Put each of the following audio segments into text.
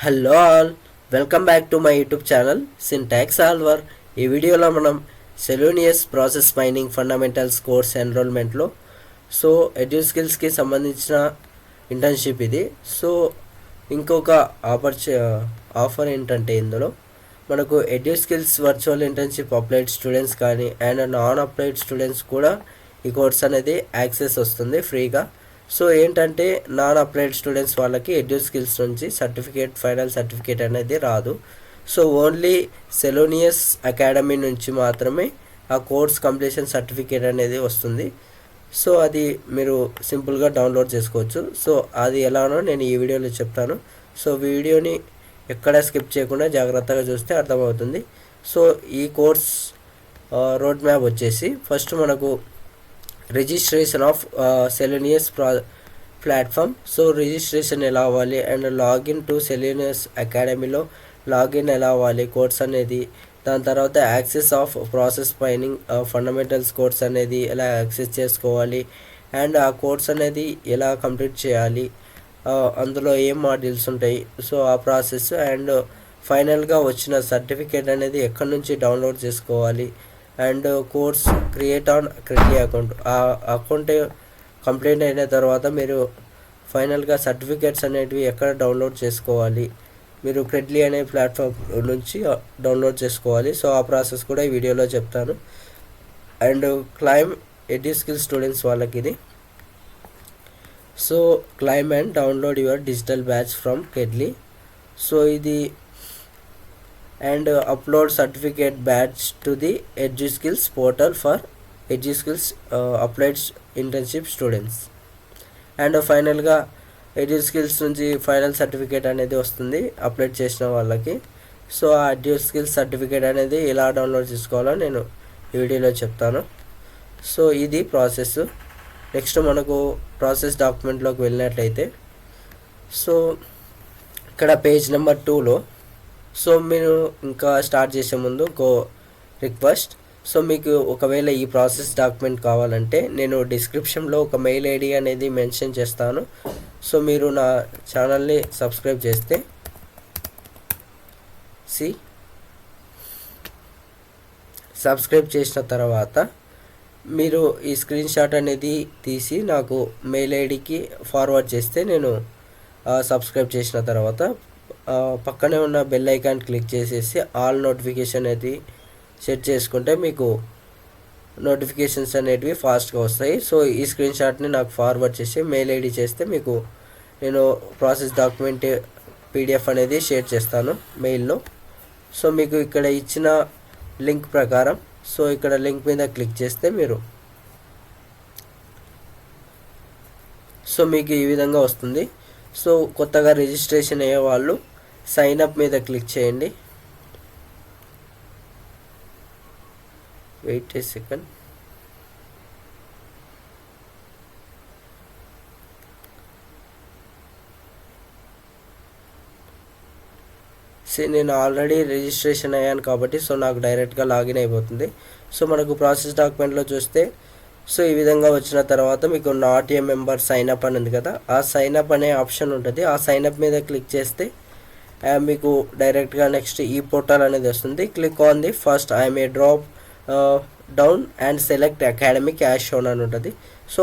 Hello all, welcome back to my YouTube channel syntax solver. ఈ వీడియోలో మనం సెలూనియస్ process mining fundamentals course ఎన్రోల్మెంట్లో ఎడ్యుస్కిల్స్కి సంబంధించిన internship ఇది. ఇంకొక ఆఫర్ ఏంటంటే ఇందులో మనకు ఎడ్యుస్కిల్స్ వర్చువల్ ఇంటర్న్షిప్ అప్లైడ్ స్టూడెంట్స్ కానీ అండ్ నాన్ అప్లైడ్ స్టూడెంట్స్ కూడా ఈ కోర్స్ అనేది యాక్సెస్ వస్తుంది ఫ్రీగా. ఏంటంటే నాన్ అప్లైడ్ స్టూడెంట్స్ వాళ్ళకి ఎడ్యుస్కిల్స్ నుంచి ఫైనల్ సర్టిఫికేట్ అనేది రాదు. ఓన్లీ సెలోనియస్ అకాడమీ నుంచి మాత్రమే ఆ కోర్స్ కంప్లీషన్ సర్టిఫికేట్ అనేది వస్తుంది. అది మీరు సింపుల్గా డౌన్లోడ్ చేసుకోవచ్చు. అది ఎలానో నేను ఈ వీడియోలో చెప్తాను. వీడియోని ఎక్కడ స్కిప్ చేయకుండా జాగ్రత్తగా చూస్తే అర్థమవుతుంది. ఈ కోర్స్ రోడ్ మ్యాప్ వచ్చేసి ఫస్ట్ మనకు రిజిస్ట్రేషన్ ఆఫ్ సెలూనియస్ ప్లాట్ఫామ్. రిజిస్ట్రేషన్ ఎలా అవ్వాలి అండ్ లాగిన్ టు సెలూనియస్ అకాడమీలో లాగిన్ ఎలా అవ్వాలి కోర్స్ అనేది, దాని తర్వాత access of process mining fundamentals course అనేది ఎలా యాక్సెస్ చేసుకోవాలి అండ్ ఆ కోర్స్ అనేది ఎలా కంప్లీట్ చేయాలి, అందులో ఏం మాడ్యూల్స్ ఉంటాయి, ఆ ప్రాసెస్ అండ్ ఫైనల్గా వచ్చిన సర్టిఫికేట్ అనేది ఎక్కడి నుంచి డౌన్లోడ్ చేసుకోవాలి and course create on Credly account. ఆ అకౌంట్ కంప్లీట్ అయిన తర్వాత మీరు ఫైనల్గా సర్టిఫికేట్స్ అనేటివి ఎక్కడ డౌన్లోడ్ చేసుకోవాలి, మీరు క్రెడ్లీ అనే ప్లాట్ఫామ్ నుంచి డౌన్లోడ్ చేసుకోవాలి. ఆ ప్రాసెస్ కూడా ఈ వీడియోలో చెప్తాను. అండ్ క్లైమ్ ఎడ్యుస్కిల్ స్టూడెంట్స్ వాళ్ళకి ఇది. Claim and download your digital badge from Credly. ఇది and upload certificate badge to the EduSkills portal for EduSkills applied internship students. And ఫైనల్గా EduSkills నుంచి ఫైనల్ సర్టిఫికేట్ అనేది వస్తుంది అప్లోడ్ చేసిన వాళ్ళకి. ఆ EduSkills సర్టిఫికేట్ అనేది ఎలా డౌన్లోడ్ చేసుకోవాలో నేను ఈ వీడియోలో చెప్తాను. ఇది ప్రాసెస్. నెక్స్ట్ మనకు ప్రాసెస్ డాక్యుమెంట్లోకి వెళ్ళినట్లయితే ఇక్కడ పేజ్ నెంబర్ 2లో మీరు ఇంకా స్టార్ట్ చేసే ముందు రిక్వెస్ట్. మీకు ఒకవేళ ఈ ప్రాసెస్ డాక్యుమెంట్ కావాలంటే నేను డిస్క్రిప్షన్లో ఒక మెయిల్ ఐడి అనేది మెన్షన్ చేస్తాను. మీరు నా ఛానల్ని సబ్స్క్రైబ్ చేస్తే సబ్స్క్రైబ్ చేసిన తర్వాత మీరు ఈ స్క్రీన్ షాట్ అనేది తీసి నాకు మెయిల్ ఐడికి ఫార్వర్డ్ చేస్తే నేను సబ్స్క్రైబ్ చేసిన తర్వాత పక్కనే ఉన్న బెల్ ఐకాన్ క్లిక్ చేసేసి ఆల్ నోటిఫికేషన్ అనేది సెట్ చేసుకుంటే మీకు నోటిఫికేషన్స్ అనేటివి ఫాస్ట్గా వస్తాయి. ఈ స్క్రీన్ షాట్ని నాకు ఫార్వర్డ్ చేసి మెయిల్ ఐడి చేస్తే మీకు నేను ప్రాసెస్ డాక్యుమెంట్ పీడిఎఫ్ అనేది షేర్ చేస్తాను మెయిల్లో. మీకు ఇక్కడ ఇచ్చిన లింక్ ప్రకారం ఇక్కడ లింక్ మీద క్లిక్ చేస్తే మీరు మీకు ఈ విధంగా వస్తుంది. కొత్తగా రిజిస్ట్రేషన్ అయ్యే వాళ్ళు సైన్ అప్ మీద క్లిక్ చేయండి. వెయిట్ ఏ సెకండ్. నేను ఆల్రెడీ రిజిస్ట్రేషన్ అయ్యాను కాబట్టి నాకు డైరెక్ట్గా లాగిన్ అయిపోతుంది. మనకు ప్రాసెస్ డాక్యుమెంట్లో చూస్తే ఈ విధంగా వచ్చిన తర్వాత మీకు not a member sign up అని ఉంది కదా, ఆ సైన్ అప్ అనే ఆప్షన్ ఉంటుంది. ఆ సైన్ అప్ మీద క్లిక్ చేస్తే మీకు డైరెక్ట్గా నెక్స్ట్ ఈ పోర్టల్ అనేది వస్తుంది. Click on the first I'm a drop down and select academic as shown అని ఉంటుంది.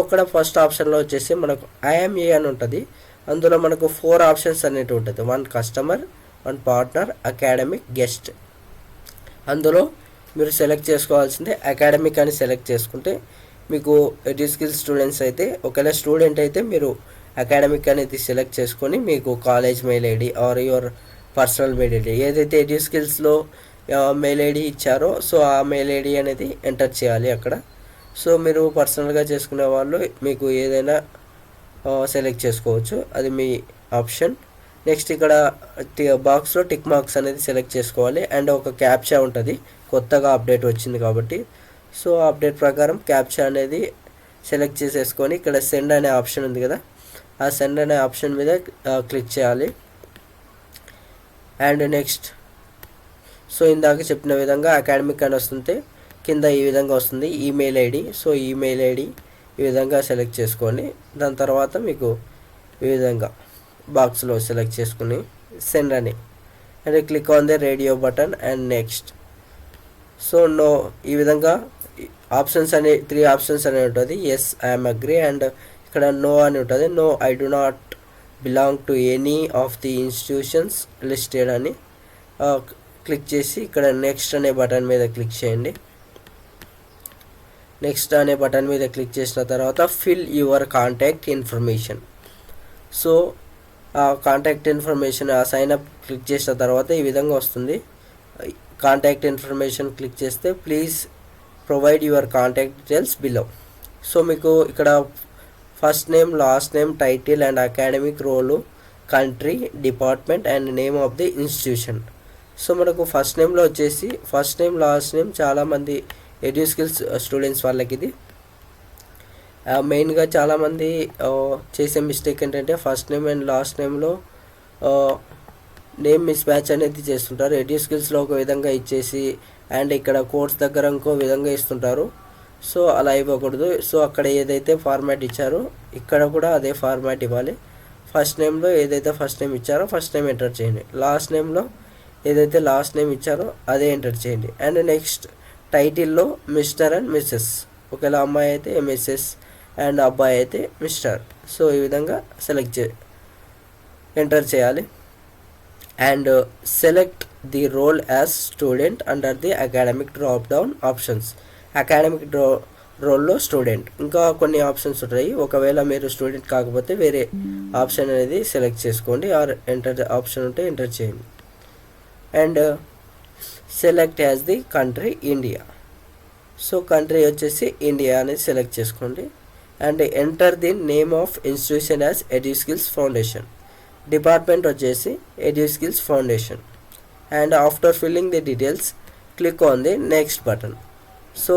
అక్కడ ఫస్ట్ ఆప్షన్లో వచ్చేసి మనకు ఐఎమ్ ఏ అని ఉంటుంది. అందులో మనకు 4 ఆప్షన్స్ అనేవి ఉంటుంది. 1 కస్టమర్, 1 పార్ట్నర్, అకాడమిక్, గెస్ట్. అందులో మీరు సెలెక్ట్ చేసుకోవాల్సిందే అకాడమిక్ అని సెలెక్ట్ చేసుకుంటే మీకు ఎడ్యుస్కిల్స్ స్టూడెంట్స్ అయితే ఒకవేళ స్టూడెంట్ అయితే మీరు అకాడమిక్ అనేది సెలెక్ట్ చేసుకొని మీకు college mail ID are your personal mail ID ఏదైతే ఎడ్యుస్కిల్స్లో మెయిల్ ఐడి ఇచ్చారో ఆ మెయిల్ ఐడి అనేది ఎంటర్ చేయాలి అక్కడ. మీరు పర్సనల్గా చేసుకునే వాళ్ళు మీకు ఏదైనా సెలెక్ట్ చేసుకోవచ్చు, అది మీ ఆప్షన్. నెక్స్ట్ ఇక్కడ బాక్స్లో టిక్ మార్క్స్ అనేది సెలెక్ట్ చేసుకోవాలి అండ్ ఒక క్యాప్చా ఉంటుంది, కొత్తగా అప్డేట్ వచ్చింది కాబట్టి. అప్డేట్ ప్రకారం క్యాప్చా అనేది సెలెక్ట్ చేసేసుకొని ఇక్కడ సెండ్ అనే ఆప్షన్ ఉంది కదా, ఆ సెండ్ అనే ఆప్షన్ మీద క్లిక్ చేయాలి. అండ్ నెక్స్ట్ ఇందాక చెప్పిన విధంగా అకాడమిక్ అని వస్తుంటే కింద ఈ విధంగా వస్తుంది ఈమెయిల్ ఐడి. ఈమెయిల్ ఐడి ఈ విధంగా సెలెక్ట్ చేసుకోండి. దాని తర్వాత మీకు ఈ విధంగా బాక్స్లో సెలెక్ట్ చేసుకుని సెండ్ అని and click on the radio button and next. So no, ఈ విధంగా ఆప్షన్స్ అనే 3 ఆప్షన్స్ అనేవి ఉంటుంది. ఎస్ ఐఎమ్ అగ్రీ అండ్ ఇక్కడ నో అని ఉంటుంది. No I do not belong to any of the institutions listed అని క్లిక్ చేసి ఇక్కడ నెక్స్ట్ అనే బటన్ మీద క్లిక్ చేయండి. నెక్స్ట్ అనే బటన్ మీద క్లిక్ చేసిన తర్వాత fill your contact information. So ఆ కాంటాక్ట్ ఇన్ఫర్మేషన్ ఆ సైన్ అప్ క్లిక్ చేసిన తర్వాత ఈ విధంగా వస్తుంది. కాంటాక్ట్ ఇన్ఫర్మేషన్ క్లిక్ చేస్తే please provide your contact details below. So మీకు ఇక్కడ first name, last name, title and academic role, country, department and name of the institution. So మనకు ఫస్ట్ నేమ్లో వచ్చేసి ఫస్ట్ నేమ్, లాస్ట్ నేమ్ చాలామంది ఎడ్యుస్కిల్స్ students వాళ్ళకి ఇది మెయిన్గా చాలామంది చేసే మిస్టేక్ ఏంటంటే ఫస్ట్ నేమ్ అండ్ లాస్ట్ నేమ్లో నేమ్ మిస్ మ్యాచ్ అనేది చేస్తుంటారు. ఎడ్యుస్కిల్స్లో ఒక విధంగా ఇచ్చేసి అండ్ ఇక్కడ కోర్స్ దగ్గర ఇంకో విధంగా ఇస్తుంటారు. సో అలా ఇవ్వకూడదు. సో అక్కడ ఏదైతే ఫార్మాట్ ఇచ్చారో ఇక్కడ కూడా అదే ఫార్మాట్ ఇవ్వాలి. ఫస్ట్ నేమ్లో ఏదైతే ఫస్ట్ నేమ్ ఇచ్చారో ఫస్ట్ నేమ్ ఎంటర్ చేయండి. లాస్ట్ నేమ్లో ఏదైతే లాస్ట్ నేమ్ ఇచ్చారో అదే ఎంటర్ చేయండి. అండ్ నెక్స్ట్ టైటిల్లో మిస్టర్ అండ్ మిస్సెస్, ఒకవేళ అమ్మాయి అయితే మిస్సెస్ అండ్ అబ్బాయి అయితే మిస్టర్. సో ఈ విధంగా ఎంటర్ చేయాలి. And select the role as student under the academic drop down options. Academic రోల్లో స్టూడెంట్ ఇంకా కొన్ని ఆప్షన్స్ ఉంటాయి. ఒకవేళ మీరు స్టూడెంట్ కాకపోతే వేరే ఆప్షన్ అనేది సెలెక్ట్ చేసుకోండి ఆర్ ఎంటర్ ఆప్షన్ ఉంటే ఎంటర్ చేయండి. And select as the country India. So country వచ్చేసి ఇండియా అనేది సెలెక్ట్ చేసుకోండి. And enter the name of institution as EduSkills foundation. Department వచ్చేసి EduSkills foundation. And after filling the details click on the next button. So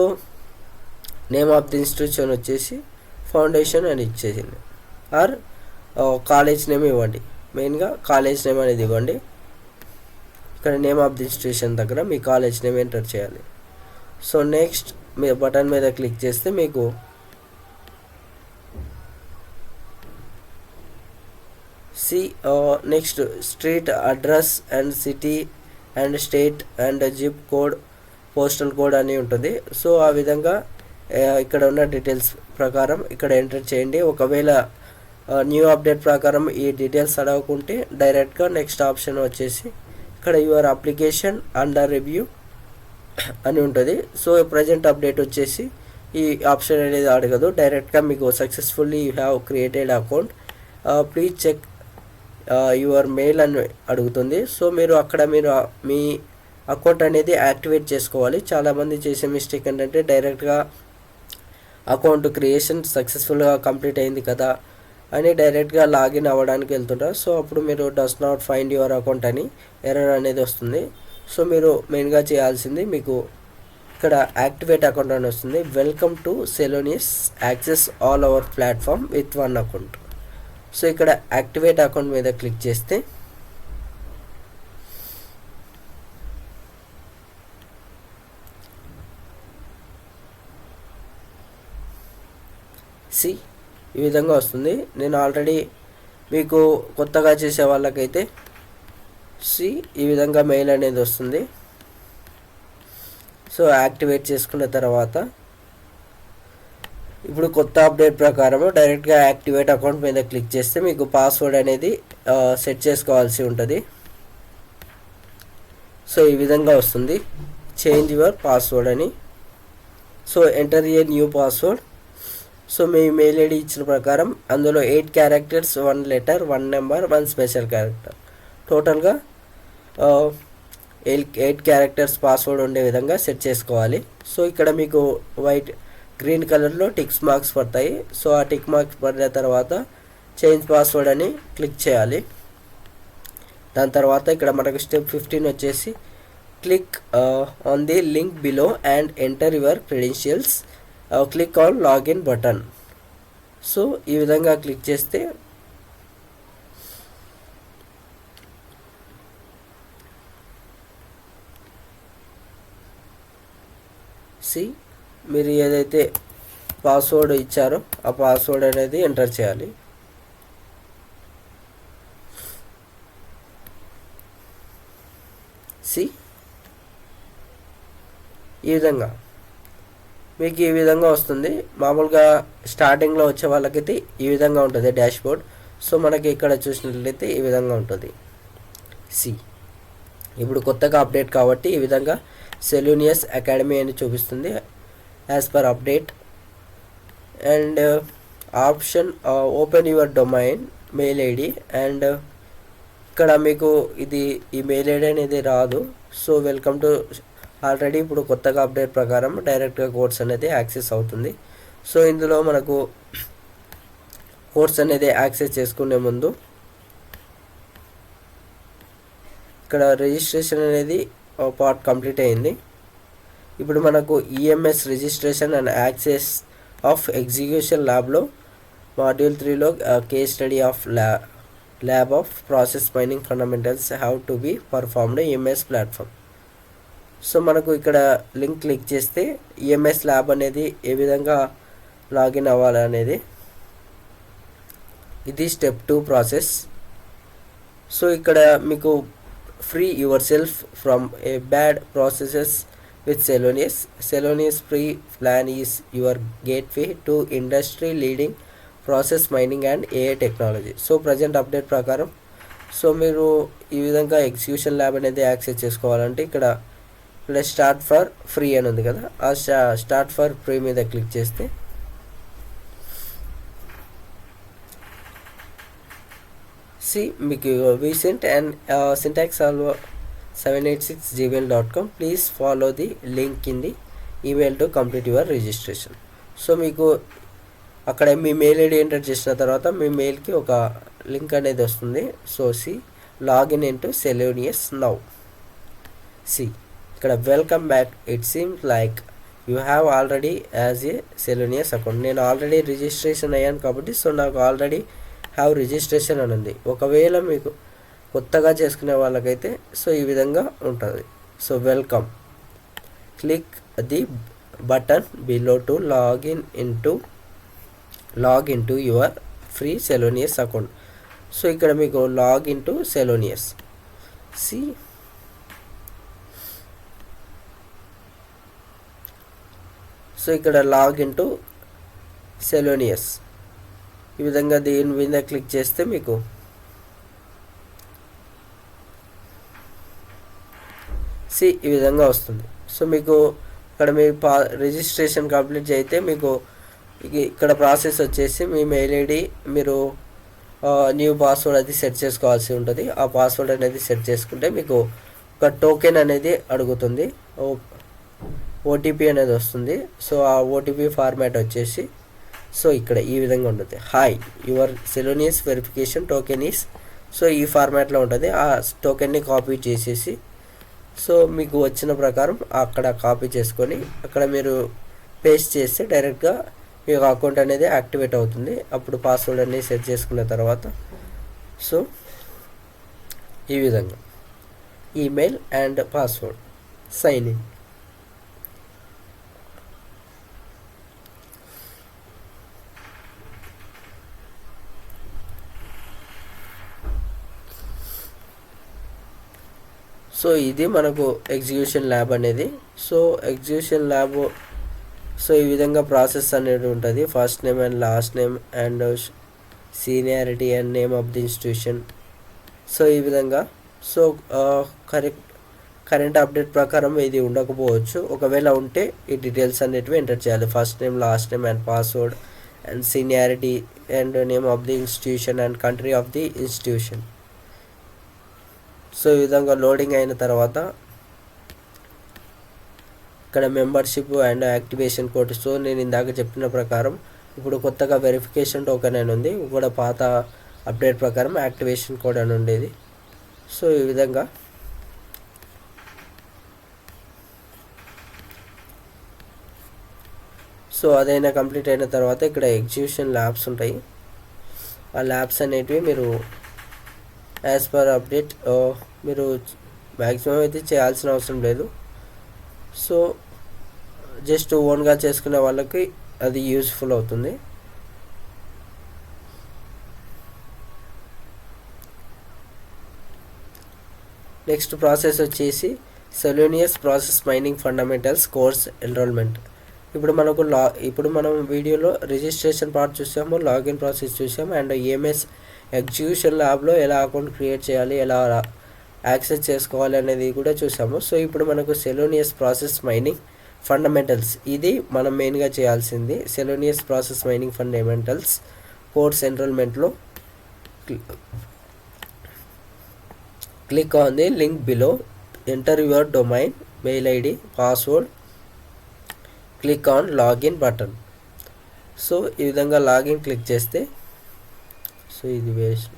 name of the institution వచ్చేసి foundation అని ఇచ్చేసింది are college name ఇవ్వండి. మెయిన్గా college name అనేది ఇవ్వండి. ఇక్కడ name of the institution దగ్గర మీ కాలేజ్ నేమ్ ఎంటర్ చేయాలి. సో నెక్స్ట్ మీ బటన్ మీద క్లిక్ చేస్తే మీకు next street address and city and state and zip code, postal code అని ఉంటుంది. సో ఆ విధంగా ఇక్కడ ఉన్న డీటెయిల్స్ ప్రకారం ఇక్కడ ఎంటర్ చేయండి. ఒకవేళ న్యూ అప్డేట్ ప్రకారం ఈ డీటెయిల్స్ అడగకుంటే డైరెక్ట్గా నెక్స్ట్ ఆప్షన్ వచ్చేసి ఇక్కడ యువర్ అప్లికేషన్ అండర్ రివ్యూ అని ఉంటుంది. సో ప్రజెంట్ అప్డేట్ వచ్చేసి ఈ ఆప్షన్ అనేది అడగదు. డైరెక్ట్గా మీకు successfully you have created account, please check your mail అని అడుగుతుంది. సో మీరు అక్కడ మీ అకౌంట్ అనేది యాక్టివేట్ చేసుకోవాలి. చాలామంది చేసే మిస్టేక్ ఏంటంటే డైరెక్ట్గా అకౌంట్ క్రియేషన్ సక్సెస్ఫుల్గా కంప్లీట్ అయింది కదా అని డైరెక్ట్గా లాగిన్ అవ్వడానికి వెళ్తుంటారు. సో అప్పుడు మీరు does not find your account అని ఎర్రర్ అనేది వస్తుంది. సో మీరు మెయిన్గా చేయాల్సింది మీకు ఇక్కడ యాక్టివేట్ అకౌంట్ అని వస్తుంది. Welcome to Celonis, access all our platform with one account. So ఇక్కడ యాక్టివేట్ అకౌంట్ మీద క్లిక్ చేస్తే ఈ విధంగా వస్తుంది. నేను ఆల్రెడీ మీకు కొత్తగా చేసే వాళ్ళకైతే ఈ విధంగా మెయిల్ అనేది వస్తుంది. సో యాక్టివేట్ చేసుకున్న తర్వాత ఇప్పుడు కొత్త అప్డేట్ ప్రకారం డైరెక్ట్గా యాక్టివేట్ అకౌంట్ మీద క్లిక్ చేస్తే మీకు పాస్వర్డ్ అనేది సెట్ చేసుకోవాల్సి ఉంటుంది. సో ఈ విధంగా వస్తుంది, చేంజ్ యువర్ పాస్వర్డ్ అని. So enter a new password. So me mail ID ఇచ్చిన ప్రకారం అందులో 8 characters, 1 letter, 1 number, 1 special character, టోటల్గా 8 క్యారెక్టర్స్ పాస్వర్డ్ ఉండే విధంగా సెట్ చేసుకోవాలి. సో ఇక్కడ మీకు గ్రీన్ కలర్లో టిక్స్ మార్క్స్ పడతాయి. సో ఆ టిక్ మార్క్స్ పడిన తర్వాత చేంజ్ పాస్వర్డ్ అని క్లిక్ చేయాలి. దాని తర్వాత ఇక్కడ మనకు స్టెప్ 15 వచ్చేసి click on the link below and enter your credentials, click on login button. So ఈ విధంగా క్లిక్ చేస్తే మీరు ఏదైతే పాస్వర్డ్ ఇచ్చారో ఆ పాస్వర్డ్ అనేది ఎంటర్ చేయాలి. సి ఈ విధంగా మీకు ఈ విధంగా వస్తుంది. మామూలుగా స్టార్టింగ్లో వచ్చే వాళ్ళకైతే ఈ విధంగా ఉంటుంది డాష్ బోర్డ్. సో మనకి ఇక్కడ చూసినట్లయితే ఈ విధంగా ఉంటుంది. సి ఇప్పుడు కొత్తగా అప్డేట్ కాబట్టి ఈ విధంగా సెలూనియస్ అకాడమీ అని చూపిస్తుంది as per update. And option open your domain mail ID. And ఇక్కడ మీకు ఈ మెయిల్ ఐడి అనేది రాదు. సో వెల్కమ్ టు ఆల్రెడీ ఇప్పుడు కొత్తగా అప్డేట్ ప్రకారం డైరెక్ట్గా కోర్స్ అనేది యాక్సెస్ అవుతుంది. సో ఇందులో మనకు కోర్స్ అనేది యాక్సెస్ చేసుకునే ముందు ఇక్కడ రిజిస్ట్రేషన్ అనేది పార్ట్ కంప్లీట్ అయింది. ఇప్పుడు మనకు EMS registration and access of execution ల్యాబ్లో మాడ్యూల్ 3లో case study of lab of process mining fundamentals have to be performed EMS platform. So మనకు ఇక్కడ లింక్ క్లిక్ చేస్తే ఈఎంఎస్ ల్యాబ్ అనేది ఏ విధంగా లాగిన్ అవ్వాలి అనేది ఇది స్టెప్ 2 ప్రాసెస్. సో ఇక్కడ మీకు free yourself from a bad processes with Celonis. Celonis free plan is your gateway to industry leading process mining and AI technology. So present update ప్రకారం so మీరు ఈ విధంగా execution lab అనేది access చేసుకోవాలంటే ఇక్కడ start for free అని ఉంది కదా, ఆ స్టార్ట్ ఫర్ ఫ్రీ మీద క్లిక్ చేస్తే మీకు Vincent and syntax solver 786gmail.com. Please follow the link in the email to complete your registration. So మీకు అక్కడ మీ మెయిల్ ఐడి ఎంటర్ చేసిన తర్వాత మీ మెయిల్కి ఒక లింక్ అనేది వస్తుంది. So login into Celonis now. ఇక్కడ welcome back. It seems like you have already as a Celonis account. నేను ఆల్రెడీ రిజిస్ట్రేషన్ అయ్యాను కాబట్టి సో నాకు ఆల్రెడీ హ్యావ్ రిజిస్ట్రేషన్ అని ఉంది. ఒకవేళ మీకు కొత్తగా చేసుకునే వాళ్ళకైతే సో ఈ విధంగా ఉంటుంది. So welcome. Click the button below to log in to your free Celonis account. So ఇక్కడ మీకు log in to Celonis. So ఇక్కడ లాగ్ ఇన్ టు సెలోనియస్ ఈ విధంగా దీని మీద క్లిక్ చేస్తే మీకు ఈ విధంగా వస్తుంది. సో మీకు ఇక్కడ మీ రిజిస్ట్రేషన్ కంప్లీట్ అయితే మీకు ఇక్కడ ప్రాసెస్ వచ్చేసి మీ మెయిల్ ఐడి మీరు న్యూ పాస్వర్డ్ అది సెట్ చేసుకోవాల్సి ఉంటుంది. ఆ పాస్వర్డ్ అనేది సెట్ చేసుకుంటే మీకు ఒక టోకెన్ అనేది అడుగుతుంది, ఓటీపీ అనేది వస్తుంది. సో ఆ ఓటీపీ ఫార్మాట్ వచ్చేసి సో ఇక్కడ ఈ విధంగా ఉంటుంది. Hi your Celonis verification token is. So ఈ ఫార్మాట్లో ఉంటుంది. ఆ టోకెన్ని కాపీ చేసేసి సో మీకు వచ్చిన ప్రకారం అక్కడ కాపీ చేసుకొని అక్కడ మీరు పేస్ట్ చేస్తే డైరెక్ట్గా మీ అకౌంట్ అనేది యాక్టివేట్ అవుతుంది. అప్పుడు పాస్వర్డ్ అనేది సెట్ చేసుకున్న తర్వాత సో ఈ విధంగా email and password sign in. So ఇది మనకు ఎగ్జిక్యూషన్ ల్యాబ్ అనేది. సో ఎగ్జిక్యూషన్ ల్యాబ్ సో ఈ విధంగా ప్రాసెస్ అనేది ఉంటుంది. First name and last name and seniority and name of the institution. So ఈ విధంగా సో కరెంట్ అప్డేట్ ప్రకారం ఇది ఉండకపోవచ్చు. ఒకవేళ ఉంటే ఈ డీటెయిల్స్ అనేటివి ఎంటర్ చేయాలి. First name, last name and password and seniority and name of the institution and country of the institution. So ఈ విధంగా లోడింగ్ అయిన తర్వాత ఇక్కడ membership and activation code. So నేను ఇందాక చెప్పిన ప్రకారం ఇప్పుడు కొత్తగా వెరిఫికేషన్ టోకెన్ అని ఉంది, కూడా పాత అప్డేట్ ప్రకారం యాక్టివేషన్ కోడ్ అని ఉండేది. సో ఈ విధంగా సో అదైనా కంప్లీట్ అయిన తర్వాత ఇక్కడ ఎగ్జిక్యూషన్ ల్యాబ్స్ ఉంటాయి. ఆ ల్యాబ్స్ అనేటివి మీరు యాజ్ పర్ అప్డేట్ మీరు మ్యాక్సిమం అయితే చేయాల్సిన అవసరం లేదు. సో జస్ట్ ఓన్గా చేసుకునే వాళ్ళకి అది యూస్ఫుల్ అవుతుంది. నెక్స్ట్ ప్రాసెస్ వచ్చేసి Celonis process mining fundamentals course enrollment. ఇప్పుడు మనం వీడియోలో రిజిస్ట్రేషన్ పార్ట్ చూసాము, లాగిన్ ప్రాసెస్ చూసాము, అండ్ ఈఎంఎస్ ఎగ్జిక్యూషన్ ల్యాబ్లో ఎలా అకౌంట్ క్రియేట్ చేయాలి, ఎలా యాక్సెస్ చేసుకోవాలి అనేది కూడా చూసాము. సో ఇప్పుడు మనకు సెలూనియస్ ప్రాసెస్ మైనింగ్ ఫండమెంటల్స్, ఇది మనం మెయిన్గా చేయాల్సింది. Celonis process mining fundamentals course ఎన్రోల్మెంట్లో click on the link below, enter your domain, mail id, password, click on login button. So ఈ విధంగా లాగిన్ క్లిక్ చేస్తే సో ఇది వేస్ట్.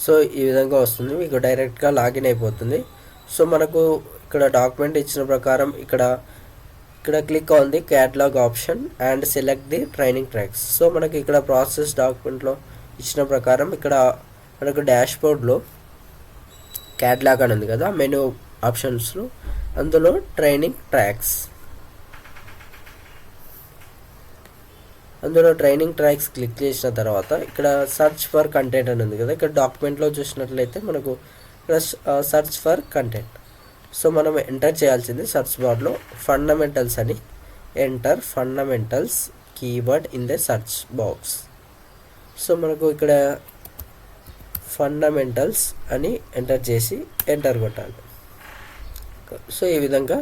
సో ఈ విధంగా వస్తుంది, మీకు డైరెక్ట్గా లాగిన్ అయిపోతుంది. సో మనకు ఇక్కడ డాక్యుమెంట్ ఇచ్చిన ప్రకారం ఇక్కడ click on the catalogue option and select the training tracks. So మనకి ఇక్కడ ప్రాసెస్ డాక్యుమెంట్లో ఇచ్చిన ప్రకారం ఇక్కడ మనకు డాష్బోర్డ్లో క్యాటలాగ్ అని ఉంది కదా, మెనూ ఆప్షన్స్లో, అందులో ట్రైనింగ్ ట్రాక్స్ క్లిక్ చేసిన తర్వాత ఇక్కడ సర్చ్ ఫర్ కంటెంట్ అని ఉంది కదా, ఇక్కడ డాక్యుమెంట్లో చూసినట్లయితే మనకు ఇక్కడ సర్చ్ ఫర్ కంటెంట్. సో మనం ఎంటర్ చేయాల్సింది సర్చ్ బార్లో ఫండమెంటల్స్ అని, enter fundamentals keyword in the search box. So మనకు ఇక్కడ ఫండమెంటల్స్ అని ఎంటర్ చేసి ఎంటర్ కొట్టాలి. సో ఈ విధంగా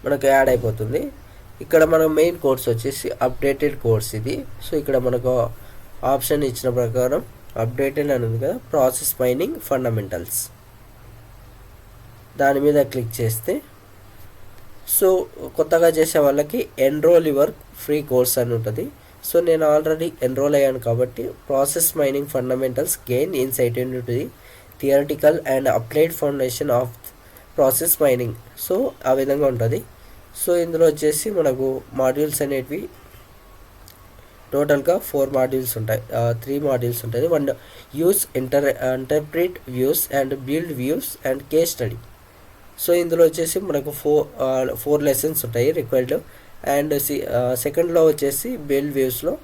మనకు యాడ్ అయిపోతుంది. ఇక్కడ మన మెయిన్ కోర్స్ వచ్చేసి అప్డేటెడ్ కోర్స్ ఇది. సో ఇక్కడ మనకు ఆప్షన్ ఇచ్చిన ప్రకారం అప్డేటెడ్ అని ఉంది కదా, ప్రాసెస్ మైనింగ్ ఫండమెంటల్స్, దాని మీద క్లిక్ చేస్తే సో కొత్తగా చేసే వాళ్ళకి ఎన్రోల్ యువర్ ఫ్రీ కోర్స్ అని ఉంటుంది. సో నేను ఆల్రెడీ ఎన్రోల్ అయ్యాను కాబట్టి process mining fundamentals gain insight into the theoretical and applied foundation of process mining. So ఆ విధంగా ఉంటుంది. సో ఇందులో వచ్చేసి మనకు మాడ్యూల్స్ అనేటివి టోటల్గా 4 మాడ్యూల్స్ ఉంటాయి, 3 మాడ్యూల్స్ ఉంటుంది. 1 use interpret views and build views and case study. So ఇందులో వచ్చేసి మనకు 4 లెసన్స్ ఉంటాయి రిక్వైర్డ్, అండ్ సెకండ్లో వచ్చేసి బిల్డ్ వ్యూస్లో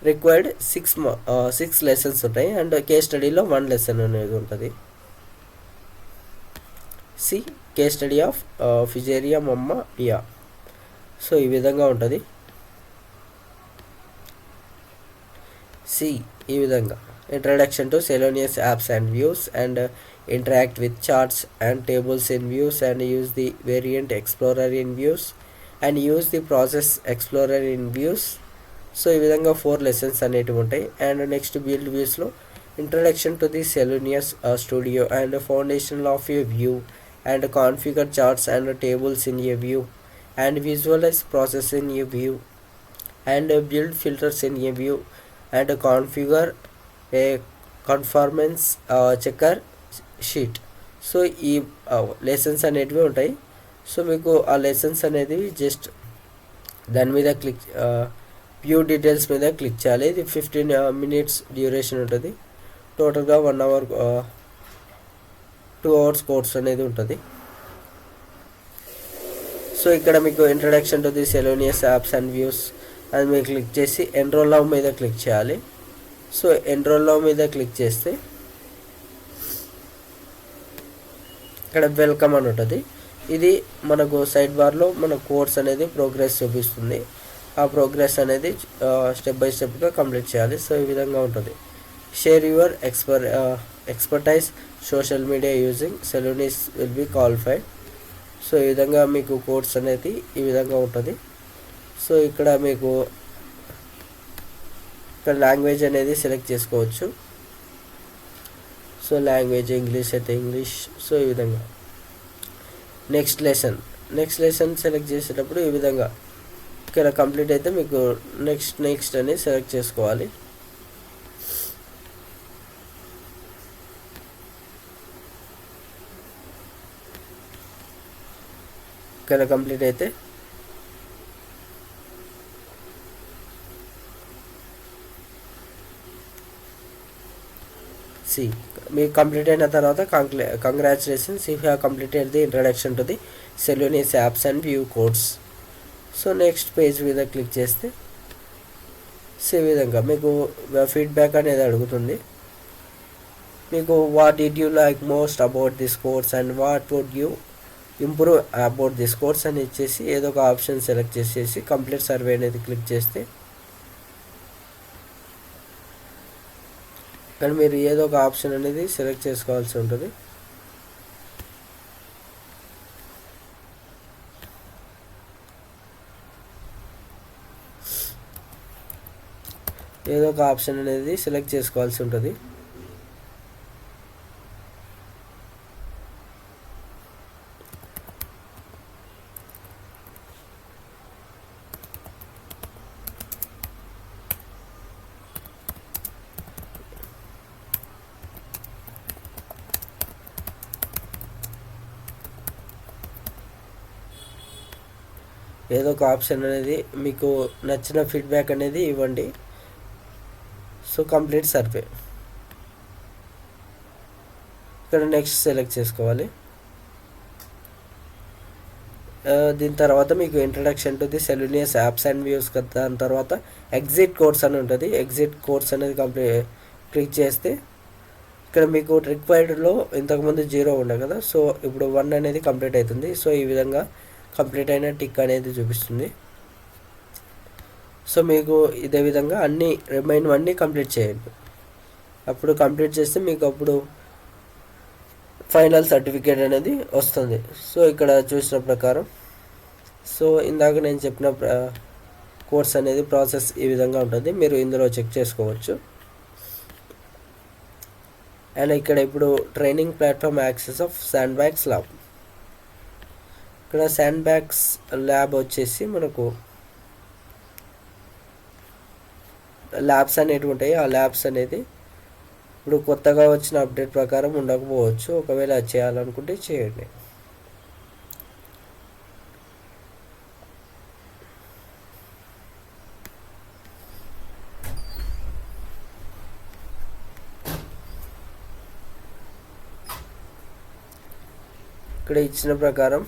రిక్వైర్డ్ 6 లెసన్స్ ఉంటాయి, అండ్ కేస్ స్టడీలో 1 లెసన్ అనేది ఉంటుంది. కేస్ స్టడీ ఆఫ్ ఫిజేరియా మమ్మా పియా. సో ఈ విధంగా ఉంటుంది. ఈ విధంగా introduction to Celonis apps and views and interact with charts and tables in views and use the variant explorer in views and use the process explorer in views. So ఈ విధంగా 4 lessons అనేటివి ఉంటాయి. And next build వ్యూస్లో introduction to the Celonis studio and foundation of a view and configure charts and tables in a view and visualise process in a view and build filters in a view and configure a conformance checker sheet. So ఈ lessons అనేటివి ఉంటాయి. So మీకు ఆ lessons అనేది just దాని మీద click view details మీద click చేయాలి. ఇది 15 minutes డ్యూరేషన్ ఉంటుంది. టోటల్గా 1 hour 2 hours కోర్స్ అనేది ఉంటుంది. సో ఇక్కడ మీకు introduction to the Celonis apps and views అది మీరు క్లిక్ చేసి ఎన్రోల్ నౌ మీద క్లిక్ చేయాలి. సో ఎన్రోల్ నౌ మీద క్లిక్ చేస్తే ఇక్కడ వెల్కమ్ అని ఉంటుంది. ఇది మనకు సైడ్ బార్లో మన కోర్స్ అనేది ప్రోగ్రెస్ చూపిస్తుంది. ఆ ప్రోగ్రెస్ అనేది స్టెప్ బై స్టెప్గా కంప్లీట్ చేయాలి. సో ఈ విధంగా ఉంటుంది. Share your expertise social media using Celonis will be qualified. So ఈ విధంగా మీకు కోర్స్ అనేది ఈ విధంగా ఉంటుంది. సో ఇక్కడ మీకు ఇక్కడ లాంగ్వేజ్ అనేది సెలెక్ట్ చేసుకోవచ్చు. సో లాంగ్వేజ్ ఇంగ్లీష్ అయితే ఇంగ్లీష్. సో ఈ విధంగా నెక్స్ట్ లెసన్ సెలెక్ట్ చేసేటప్పుడు ఈ విధంగా ఇక్కడ కంప్లీట్ అయితే మీకు నెక్స్ట్ అని సెలెక్ట్ చేసుకోవాలి. ఇక్కడ కంప్లీట్ అయితే మీకు కంప్లీట్ అయిన తర్వాత congratulations, you have completed the introduction to the Celonis apps and view course. So next page మీద క్లిక్ చేస్తే సో ఈ విధంగా మీకు ఫీడ్బ్యాక్ అనేది అడుగుతుంది. మీకు what did you like most about this course and what would you improve about this course అని ఇచ్చేసి ఏదో ఒక ఆప్షన్ సెలెక్ట్ చేసేసి కంప్లీట్ సర్వే అనేది క్లిక్ చేస్తే ఇక్కడ మీరు ఏదో ఒక ఆప్షన్ అనేది సెలెక్ట్ చేసుకోవాల్సి ఉంటుంది. ఏదో ఒక ఆప్షన్ అనేది సెలెక్ట్ చేసుకోవాల్సి ఉంటుంది. ఏదో ఒక ఆప్షన్ అనేది మీకు నచ్చిన ఫీడ్బ్యాక్ అనేది ఇవ్వండి. సో కంప్లీట్ సర్వే ఇక్కడ నెక్స్ట్ సెలెక్ట్ చేసుకోవాలి. దీని తర్వాత మీకు introduction to the Celonis apps and views, దాని తర్వాత ఎగ్జిట్ కోర్స్ అని ఉంటుంది. ఎగ్జిట్ కోర్స్ అనేది క్లిక్ చేస్తే ఇక్కడ మీకు రిక్వైర్డ్లో ఇంతకుముందు 0 ఉండే కదా, సో ఇప్పుడు 1 అనేది కంప్లీట్ అవుతుంది. సో ఈ విధంగా కంప్లీట్ అయిన టిక్ అనేది చూపిస్తుంది. సో మీకు ఇదే విధంగా అన్ని రిమైన్వన్నీ కంప్లీట్ చేయండి. అప్పుడు కంప్లీట్ చేస్తే మీకు అప్పుడు ఫైనల్ సర్టిఫికేట్ అనేది వస్తుంది. సో ఇక్కడ చూసిన ప్రకారం సో ఇందాక నేను చెప్పిన కోర్స్ అనేది ప్రాసెస్ ఈ విధంగా ఉంటుంది. మీరు ఇందులో చెక్ చేసుకోవచ్చు. అండ్ ఇక్కడ ఇప్పుడు training platform access of sand bags lab, ఇక్కడ శాండ్ బ్యాగ్స్ ల్యాబ్ వచ్చేసి మనకు ల్యాబ్స్ అనేవి ఉంటాయి. ఆ ల్యాబ్స్ అనేది ఇప్పుడు కొత్తగా వచ్చిన అప్డేట్ ప్రకారం ఉండకపోవచ్చు. ఒకవేళ చేయాలనుకుంటే చేయండి. ఇక్కడ ఇచ్చిన ప్రకారం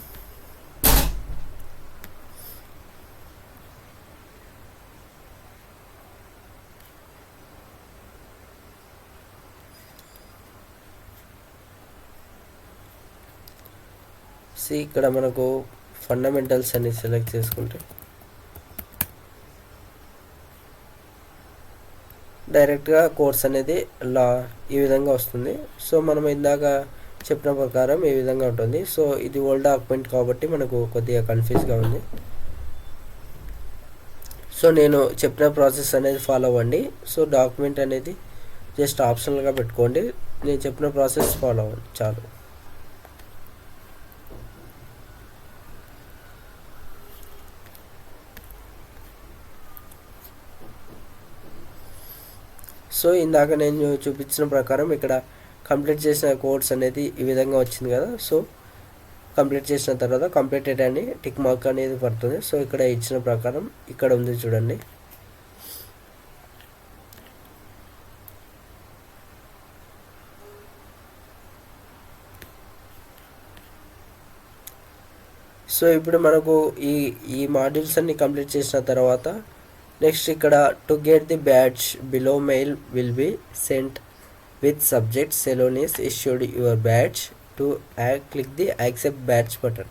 ఇక్కడ మనకు ఫండమెంటల్స్ అని సెలెక్ట్ చేసుకుంటే డైరెక్ట్గా కోర్స్ అనేది ఈ విధంగా వస్తుంది. సో మనం ఇందాక చెప్పిన ప్రకారం ఈ విధంగా ఉంటుంది. సో ఇది ఓల్డ్ డాక్యుమెంట్ కాబట్టి మనకు కొద్దిగా కన్ఫ్యూజ్గా ఉంది. సో నేను చెప్పిన ప్రాసెస్ అనేది ఫాలో అవ్వండి. సో డాక్యుమెంట్ అనేది జస్ట్ ఆప్షనల్గా పెట్టుకోండి. నేను చెప్పిన ప్రాసెస్ ఫాలో అవ్వండి చాలు. సో ఇందాక నేను చూపించిన ప్రకారం ఇక్కడ కంప్లీట్ చేసిన కోర్స్ అనేది ఈ విధంగా వచ్చింది కదా. సో కంప్లీట్ చేసిన తర్వాత కంప్లీటెడ్ అని టిక్ మార్క్ అనేది పడుతుంది. సో ఇక్కడ ఇచ్చిన ప్రకారం ఇక్కడ ఉంది చూడండి. సో ఇప్పుడు మనకు ఈ మాడ్యూల్స్ అన్ని కంప్లీట్ చేసిన తర్వాత నెక్స్ట్ ఇక్కడ to get the badge below mail will be sent with subject Celonis issued your badge to click the accept badge button.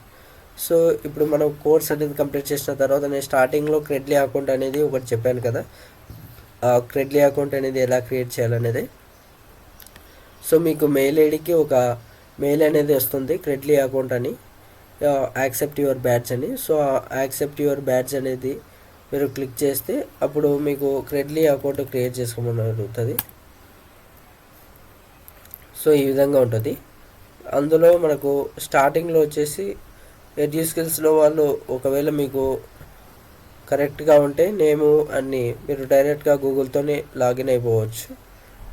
So ఇప్పుడు మనం కోర్స్ అనేది కంప్లీట్ చేసిన తర్వాత నేను స్టార్టింగ్లో క్రెడ్లీ అకౌంట్ అనేది ఒకటి చెప్పాను కదా, క్రెడ్లీ అకౌంట్ అనేది ఎలా క్రియేట్ చేయాలనేది. సో మీకు మెయిల్ ఐడికి ఒక మెయిల్ అనేది వస్తుంది క్రెడ్లీ అకౌంట్ అని, యాక్సెప్ట్ యువర్ బ్యాడ్జ్ అని. సో యాక్సెప్ట్ యువర్ బ్యాడ్జ్ అనేది మీరు క్లిక్ చేస్తే అప్పుడు మీకు క్రెడ్లీ అకౌంట్ క్రియేట్ చేసుకోమని అడుగుతుంది. సో ఈ విధంగా ఉంటుంది. అందులో మనకు స్టార్టింగ్లో వచ్చేసి ఎడ్యుస్కిల్స్లో వాళ్ళు ఒకవేళ మీకు కరెక్ట్గా ఉంటే నేము అన్నీ మీరు డైరెక్ట్గా గూగుల్తోనే లాగిన్ అయిపోవచ్చు.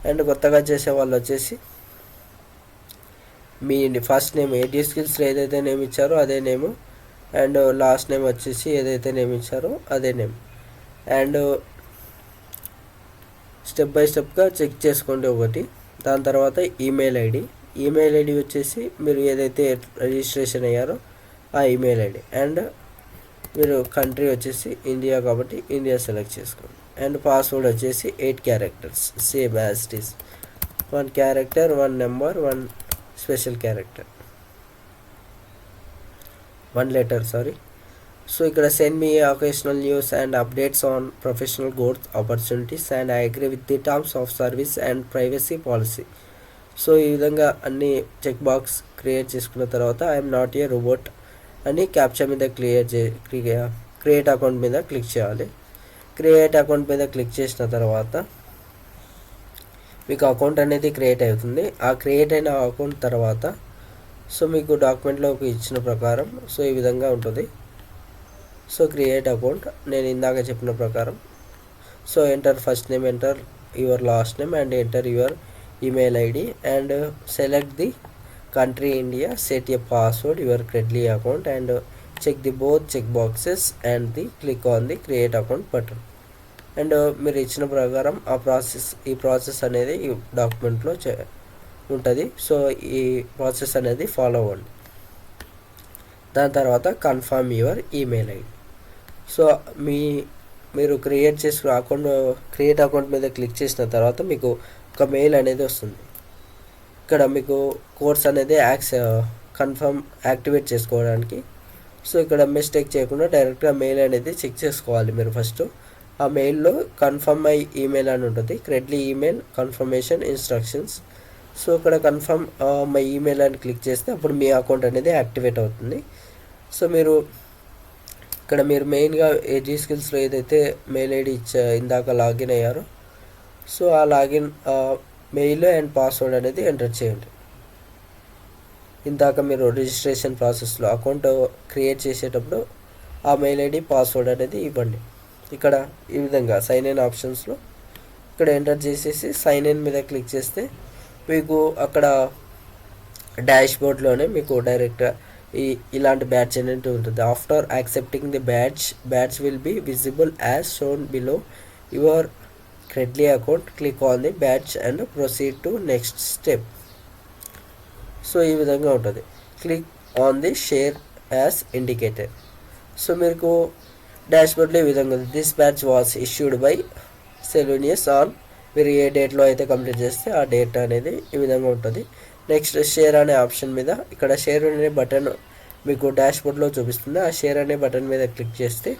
అండ్ కొత్తగా చేసే వాళ్ళు వచ్చేసి మీ ఫస్ట్ నేమ్ ఎడ్యుస్కిల్స్లో ఏదైతే నేమ్ ఇచ్చారో అదే నేము, అండ్ లాస్ట్ నేమ్ వచ్చేసి ఏదైతే నేమ్ ఇచ్చారో అదే నేమ్. అండ్ స్టెప్ బై స్టెప్గా చెక్ చేసుకోండి ఒకటి. దాని తర్వాత ఈమెయిల్ ఐడి వచ్చేసి మీరు ఏదైతే రిజిస్ట్రేషన్ అయ్యారో ఆ ఈమెయిల్ ఐడి. అండ్ మీరు కంట్రీ వచ్చేసి ఇండియా కాబట్టి ఇండియా సెలెక్ట్ చేసుకోండి. అండ్ పాస్వర్డ్ వచ్చేసి 8 characters, same as it is. 1 character, 1 number, 1 special character, 1 letter sorry. So ఇక్కడ send me occasional news and updates on professional growth opportunities and I agree with the terms of service and privacy policy. So ఈ విధంగా అన్ని check box create చేసుకున్న తర్వాత I'm not a robot అని captcha మీద create account మీద click చేయాలి. Create account మీద క్లిక్ చేసిన తర్వాత మీకు అకౌంట్ అనేది క్రియేట్ అవుతుంది. ఆ క్రియేట్ అయిన అకౌంట్ తర్వాత సో మీకు డాక్యుమెంట్లోకి ఇచ్చిన ప్రకారం సో ఈ విధంగా ఉంటుంది. సో క్రియేట్ అకౌంట్ నేను ఇందాక చెప్పిన ప్రకారం so enter first name, enter your last name and enter your email ID and select the country India, set a password your Credly account and check the both check boxes and the click on the create account button. And మీరు ఇచ్చిన ప్రకారం ఈ process అనేది ఈ డాక్యుమెంట్లో ఉంటుంది. So ఈ process అనేది follow అవ్వండి. దాని తర్వాత confirm your email ID. So మీరు క్రియేట్ అకౌంట్ మీద క్లిక్ చేసిన తర్వాత మీకు ఒక మెయిల్ అనేది వస్తుంది. ఇక్కడ మీకు కోర్స్ అనేది యాక్టివేట్ చేసుకోవడానికి. సో ఇక్కడ మిస్టేక్ చేయకుండా డైరెక్ట్గా మెయిల్ అనేది చెక్ చేసుకోవాలి మీరు ఫస్ట్. ఆ మెయిల్లో కన్ఫర్మ్ మై ఈమెయిల్ అని ఉంటుంది, క్రెడిట్లీ ఈమెయిల్ కన్ఫర్మేషన్ ఇన్స్ట్రక్షన్స్. సో ఇక్కడ కన్ఫర్మ్ మై ఈమెయిల్ అని క్లిక్ చేస్తే అప్పుడు మీ అకౌంట్ అనేది యాక్టివేట్ అవుతుంది. సో మీరు మెయిన్గా ఏజీ స్కిల్స్లో ఏదైతే మెయిల్ ఐడి ఇందాక లాగిన్ అయ్యారో సో ఆ లాగిన్ మెయిల్ అండ్ పాస్వర్డ్ అనేది ఎంటర్ చేయండి. ఇందాక మీరు రిజిస్ట్రేషన్ ప్రాసెస్లో అకౌంట్ క్రియేట్ చేసేటప్పుడు ఆ మెయిల్ ఐడి పాస్వర్డ్ అనేది ఇవ్వండి. ఇక్కడ ఈ విధంగా సైన్ ఇన్ ఆప్షన్స్లో ఇక్కడ ఎంటర్ చేసేసి సైన్ ఇన్ మీద క్లిక్ చేస్తే మీకు అక్కడ డాష్ బోర్డ్లోనే మీకు డైరెక్ట్గా ఇలాంటి బ్యాడ్జ్ అనేది ఉంటుంది. After accepting the badge will be visible as shown below your Credly account, click on the badge and proceed to next step. So ఈ విధంగా ఉంటుంది. Click on the share as indicated. So మీకు డాష్బోర్డ్లో ఈ విధంగా ఉంది. This badge was issued by Celonis on, మీరు ఏ డేట్లో అయితే కంప్లీట్ చేస్తే ఆ డేట్ అనేది ఈ విధంగా ఉంటుంది. నెక్స్ట్ షేర్ అనే ఆప్షన్ మీద ఇక్కడ షేర్ అనే బటన్ మీకు డాష్బోర్డ్లో చూపిస్తుంది. ఆ షేర్ అనే బటన్ మీద క్లిక్ చేస్తే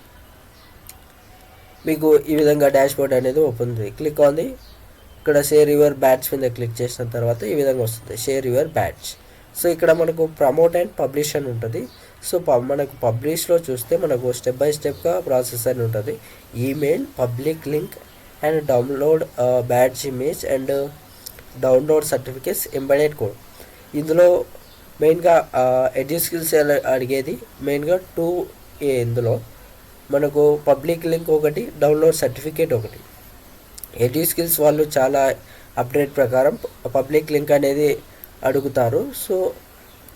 మీకు ఈ విధంగా డాష్బోర్డ్ అనేది ఓపెన్ అవుతుంది. క్లిక్ ఆన్ ది ఇక్కడ షేర్ యువర్ బ్యాడ్జ్ మీద క్లిక్ చేసిన తర్వాత ఈ విధంగా వస్తుంది, షేర్ యువర్ బ్యాడ్జ్. సో ఇక్కడ మనకు ప్రమోట్ అండ్ పబ్లిష్ అని ఉంటుంది. సో మనకు పబ్లిష్లో చూస్తే మనకు స్టెప్ బై స్టెప్గా ప్రాసెస్ అని ఉంటుంది. Email, public link and download badge image and download certificates, embedded code. ఇందులో మెయిన్గా ఎడ్యూ స్కిల్స్ అడిగేది మెయిన్గా 2A. ఇందులో మనకు పబ్లిక్ లింక్ ఒకటి, డౌన్లోడ్ సర్టిఫికేట్ ఒకటి. ఎడ్యూ స్కిల్స్ వాళ్ళు చాలా అప్డేట్ ప్రకారం పబ్లిక్ లింక్ అనేది అడుగుతారు. సో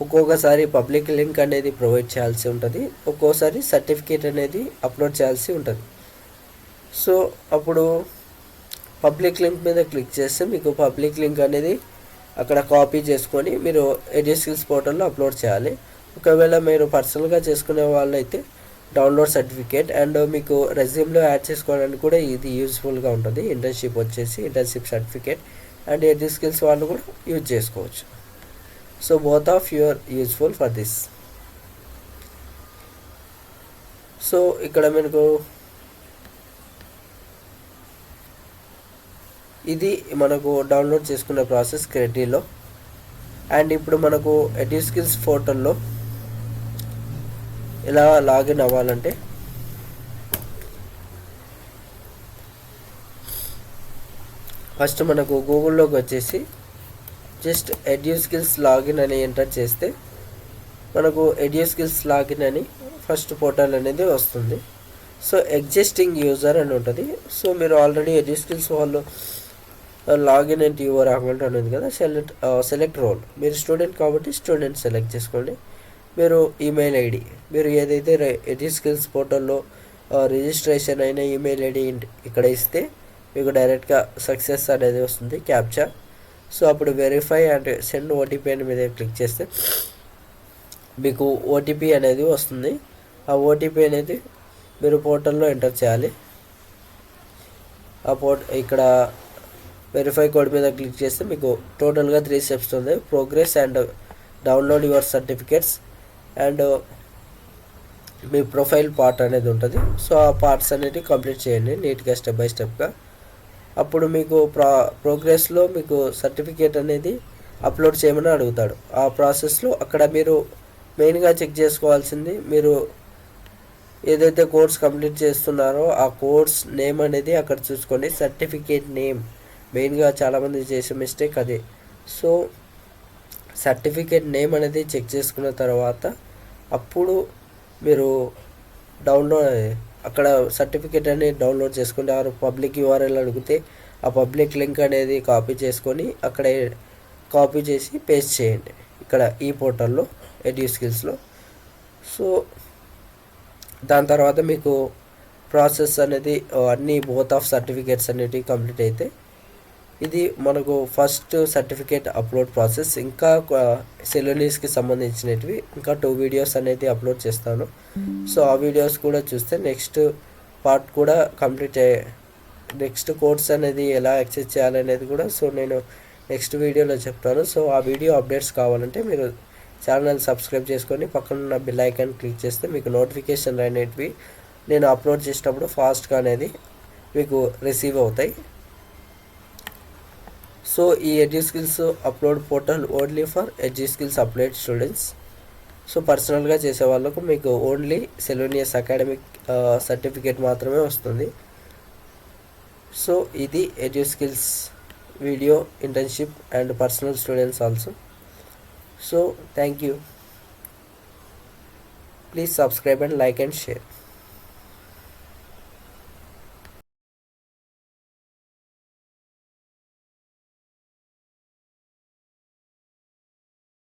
ఒక్కొక్కసారి పబ్లిక్ లింక్ అనేది ప్రొవైడ్ చేయాల్సి ఉంటుంది, ఒక్కోసారి సర్టిఫికేట్ అనేది అప్లోడ్ చేయాల్సి ఉంటుంది. సో అప్పుడు పబ్లిక్ లింక్ మీద క్లిక్ చేస్తే మీకు పబ్లిక్ లింక్ అనేది అక్కడ కాపీ చేసుకొని మీరు ఎడ్యూ స్కిల్స్ పోర్టల్లో అప్లోడ్ చేయాలి. ఒకవేళ మీరు పర్సనల్గా చేసుకునే వాళ్ళైతే డౌన్లోడ్ సర్టిఫికేట్ అండ్ మీకు రెజ్యూమ్లో యాడ్ చేసుకోవడానికి కూడా ఇది యూజ్ఫుల్గా ఉంటుంది. Internship certificate and edu skills వాళ్ళు కూడా యూజ్ చేసుకోవచ్చు. So both of you are useful for this. So ఇక్కడ మనకు ఇది మనకు డౌన్లోడ్ చేసుకునే ప్రాసెస్ క్రెడిట్లో. అండ్ ఇప్పుడు మనకు ఎడ్యూ స్కిల్స్ పోర్టల్లో ఎలా లాగిన్ అవ్వాలంటే ఫస్ట్ మనకు గూగుల్లోకి వచ్చేసి జస్ట్ ఎడ్యూ స్కిల్స్ లాగిన్ అని ఎంటర్ చేస్తే మనకు ఎడ్యూ స్కిల్స్ లాగిన్ అని ఫస్ట్ పోర్టల్ అనేది వస్తుంది. సో ఎగ్జిస్టింగ్ యూజర్ అని ఉంటుంది. సో మీరు ఆల్రెడీ ఎడ్యూ స్కిల్స్ వాళ్ళు లాగిన్ అండ్ యువర్ అకౌంట్ అనేది కదా, సెలెక్ట్ రోల్. మీరు స్టూడెంట్ కాబట్టి స్టూడెంట్ సెలెక్ట్ చేసుకోండి. మీరు ఈమెయిల్ ఐడి, మీరు ఏదైతే ఎడ్యూ స్కిల్స్ పోర్టల్లో రిజిస్ట్రేషన్ అయిన ఈమెయిల్ ఐడి ఇక్కడ ఇస్తే మీకు డైరెక్ట్గా సక్సెస్ అనేది వస్తుంది, క్యాప్చా. సో అప్పుడు వెరిఫై అండ్ సెండ్ ఓటీపీ అని మీద క్లిక్ చేస్తే మీకు ఓటీపీ అనేది వస్తుంది. ఆ ఓటీపీ అనేది మీరు పోర్టల్లో ఎంటర్ చేయాలి. ఇక్కడ వెరిఫై కోడ్ మీద క్లిక్ చేస్తే మీకు టోటల్గా 3 స్టెప్స్ ఉంది. Progress and download your certificates and me profile part అనేది ఉంటుంది. సో ఆ పార్ట్స్ అనేవి కంప్లీట్ చేయండి నీట్గా స్టెప్ బై స్టెప్గా. అప్పుడు మీకు ప్రోగ్రెస్లో మీకు సర్టిఫికేట్ అనేది అప్లోడ్ చేయమని అడుగుతాడు. ఆ ప్రాసెస్లో అక్కడ మీరు మెయిన్గా చెక్ చేసుకోవాల్సింది, మీరు ఏదైతే కోర్స్ కంప్లీట్ చేస్తున్నారో ఆ కోర్స్ నేమ్ అనేది అక్కడ చూసుకోండి. సర్టిఫికేట్ నేమ్ మెయిన్గా చాలామంది చేసే మిస్టేక్ అదే. సో సర్టిఫికేట్ నేమ్ అనేది చెక్ చేసుకున్న తర్వాత అప్పుడు మీరు అక్కడ సర్టిఫికేట్ అనేది డౌన్లోడ్ చేసుకోండి. ఆ పబ్లిక్ యూఆర్ఎల్ అడిగితే ఆ పబ్లిక్ లింక్ అనేది కాపీ చేసుకొని అక్కడ కాపీ చేసి పేస్ట్ చేయండి ఇక్కడ ఈ పోర్టల్లో ఎడ్యూస్కిల్స్లో. సో దాని తర్వాత మీకు ప్రాసెస్ అనేది అన్ని బోత్ ఆఫ్ సర్టిఫికేట్స్ అనేవి కంప్లీట్ అయితే ఇది మనకు ఫస్ట్ సర్టిఫికేట్ అప్లోడ్ ప్రాసెస్. ఇంకా సెలూనియస్కి సంబంధించినవి ఇంకా 2 వీడియోస్ అనేది అప్లోడ్ చేస్తాను. సో ఆ వీడియోస్ కూడా చూస్తే నెక్స్ట్ పార్ట్ కూడా కంప్లీట్ నెక్స్ట్ కోర్స్ అనేది ఎలా యాక్సెస్ చేయాలనేది కూడా సో నేను నెక్స్ట్ వీడియోలో చెప్తాను. సో ఆ వీడియో అప్డేట్స్ కావాలంటే మీరు ఛానల్ సబ్స్క్రైబ్ చేసుకొని పక్కన ఉన్న బెల్ ఐకాన్ క్లిక్ చేస్తే మీకు నోటిఫికేషన్ అనేటివి నేను అప్లోడ్ చేసేటప్పుడు ఫాస్ట్గా అనేది మీకు రిసీవ్ అవుతాయి. సో ఈ EduSkills upload portal only for EduSkills applied students. So పర్సనల్గా చేసే వాళ్ళకు మీకు ఓన్లీ సెలూనియస్ అకాడమిక్ సర్టిఫికేట్ మాత్రమే వస్తుంది. సో ఇది EduSkills video internship and personal students also. So thank you. Please subscribe and like and share.